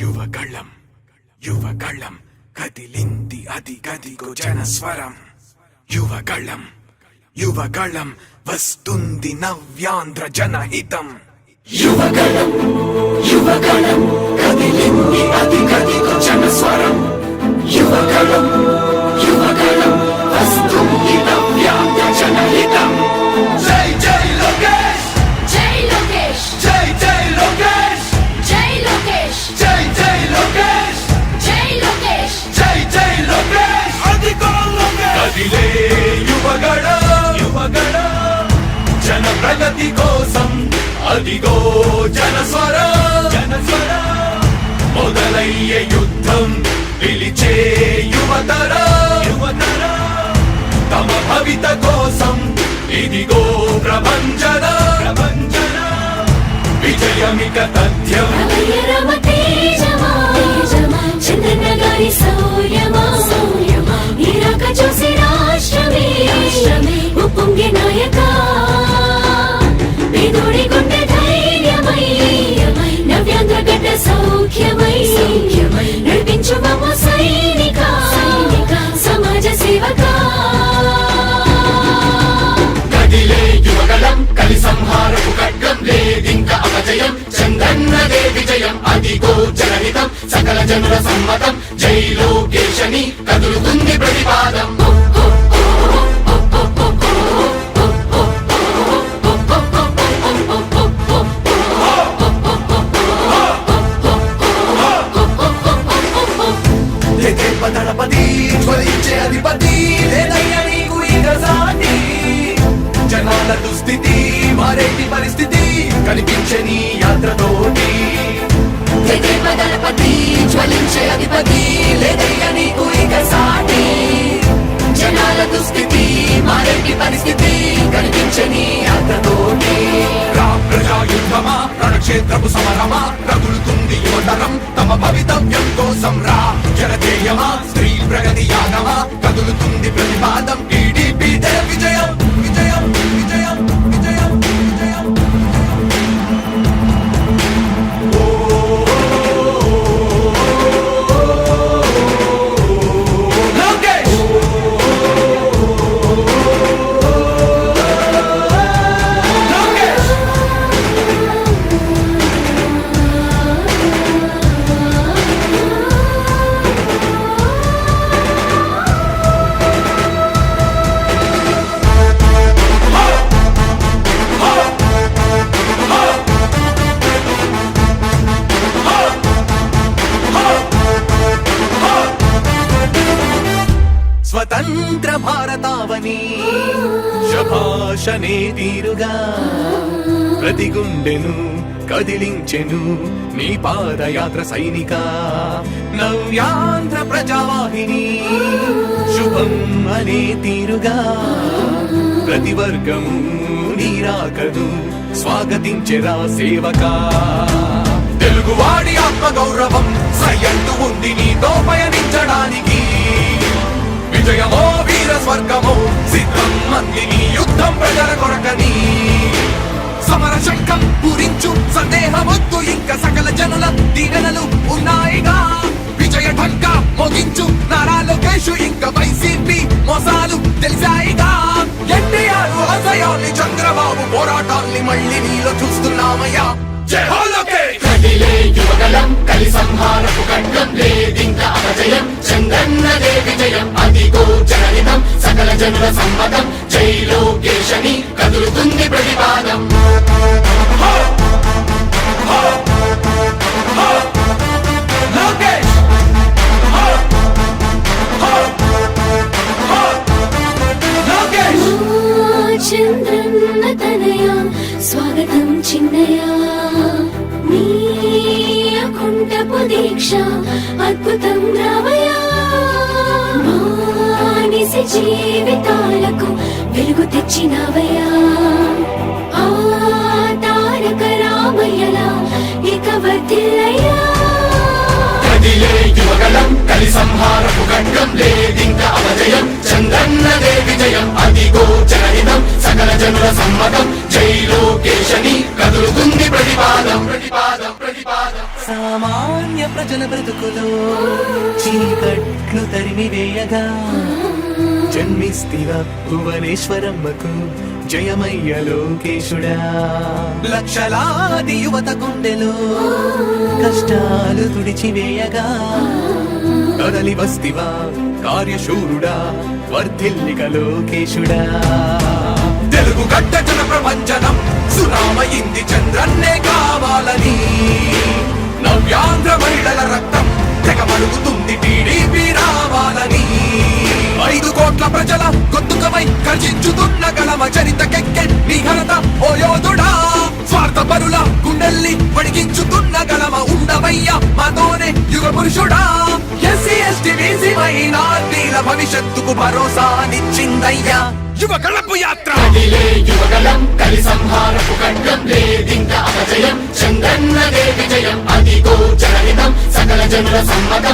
యువగళం యువగళం కదిలింది అది గదిగో జనస్వరం. యువగళం యువగళం వస్తుంది నవ్యాంధ్ర జనహితం. యువగళం యువగళం కదిలింది అది గదిగో జనస్వరం. యువగళం యువగళం వస్తుంది నవ్యాంధ్ర జనహితం. జై జై లోకేష్ జై లోకేష్ జై జై లోకేష్ జై లోకేష్ జై జై లోకేష్ జై లోకేష్ జై జై లోకేష్ అదిగో లోకేష్. కదిలే యువగళం యువగళం జన ప్రగతి కోసం అదిగో జనస్వరం. జనస్వరం మొదలయ్యే యుద్ధం పిలిచే యువతరం. యువతరం తమ భవిత కోసం ఇదిగో ప్రభంజనం. ప్రభంజనం విజయమిక తథ్యం. రమయ రమ తేజమా చంద్రన్న గారి శౌర్యమా నీరాక చూసి రాష్ట్రమే ఉప్పొంగే నాయక పేదోడి గుండె ధైర్యమై నవ్యాంధ్ర గడ్డ సౌఖ్యమై నడిపించు మమ్మ సైనిక సమాజ సేవక. కదిలే యువగళం కలి సంహారపు ఖడ్గం లేదింక అపజయం. చంద్రన్నదే విజయం అదిగో జనహితం సకల జనుల సమ్మతం. జై లోకేశని కదులుతుంది ప్రతిపాదం. దళపతి జ్వలించే అధిపతి లేదయ్య నీకు ఇక సాటి. జనాల దుస్థితి మారేటి పరిస్థితి కనిపించే నీ యాత్రతోటి. దళపతి జ్వలించే అధిపతి లేదయ్య నీకు ఇక సాటి. జనాల దుస్థితి మారేటి పరిస్థితి కనిపించే నీ యాత్రతోటి. ప్రజాయుద్ధమా రణక్షేత్రపు సమరమా రగులుతుంది యువతరం తమ భవితవ్యం కోసం. రా జనజేయమా స్త్రీ ప్రగతి యానమా కదులుతుంది ప్రతిపాదం. టీడీపీ జయ విజయం విజయం విజయం విజయం విజయం. లోకేష్ స్వతంత్ర భారతావని శభాషనే తీరుగా ప్రతి గుండెను కదిలించెను నీ పాదయాత్ర సైనిక. నవ్యాంధ్ర ప్రజావాహిని శుభం అనే తీరుగా ప్రతి వర్గము నీరాకను స్వాగతించెరా సేవకా. తెలుగువాడి ఆత్మగౌరవం సయ్యంటూ ఉంది నీతో పయనించడానికి. విజయమో వీర స్వర్గమో సిద్ధం మందిని యుద్ధం ప్రజల కొరకని. సమర శంఖం పూరించు సందేహమొద్దు ఇంక సకల జనుల దీవెనలు ఉన్నాయిగా. విజయ ఢంకా మోగించు నారా లోకేష్ ఇంక వైసీపీ మోసాలు తెలిసాయిగా. ఎన్టీఆర్ ఆశయాల్ని చంద్రబాబు పోరాటాల్ని మళ్ళీ నీలో చూస్తున్నామయ్యా. జై హో లోకేష్. కదిలే యువగళం కలి సంహారపు ఖడ్గం లేదింక అపజయం. చంద్రన్నదే విజయం అదిగో జనహితం సకల జనుల సమ్మతం. జై లోకేశని కదులుతుంది ప్రతిపాదం. లోకేష్ లోకేష్ చంద్రన్న తనయ స్వాగతం చిన్నయ నీ అకుంఠపు దీక్ష అద్భుతం రావయ. మానిసి జీవితాలకు వెలుగు తెచ్చినవయ్యా. ఆ తారక రామయ్యలా ఇక వర్ధిల్లయ్యా. కదిలే యువగళం కలి సంహారపు ఖడ్గం లేదింక అపజయం. చంద్రన్నదే విజయం అదిగో జనహితం సకల జనుల సమ్మతం. జై లోకేశని కదులుతుంది ప్రతిపాదం. ప్రతిపాదం ప్రతిపాదం. సామాన్య ప్రజల బ్రతుకులో చీకట్లు తరిమి వేయగా జన్మిస్తివా భువనేశ్వరమ్మకు జయమయ్య లోకేశుడా. లక్షలాది యువత గుండెలో కష్టాలు తుడిచివేయగా కదలి వస్తివా కార్యశూరుడా వర్ధిల్లిక లోకేశుడా. తెలుగు గడ్డ జన ప్రపంచనం సునామయింది చంద్రన్నే కావాలని నవ్యాంధ్ర మహిళల రక్తం తెగమరుగుతుంది టీడీపీ రావాలని 5 కోట్ల ప్రజల గొంతుకమై గర్జించుతున్న గలమ చరితకెక్కె నీ ఘనత ఓ యోధుడా. స్వార్థ పరుల గుండెల్ని వణికించుతున్న గలమ ఉండవయ్య మాతోనే యుగ పురుషుడా. ఎస్సీ ఎస్టీ బీసీ మైనార్టీల భవిష్యత్తుకు భరోసానిచ్చిందయ్యా యువ కళపు యాత్ర. కదిలే యువగలం కలి సంహారపు ఖడ్గం లేదింక అపజయం చంద్రన్నదే విజయం అదిగో జనహితం సకల జనుల సమ్మతం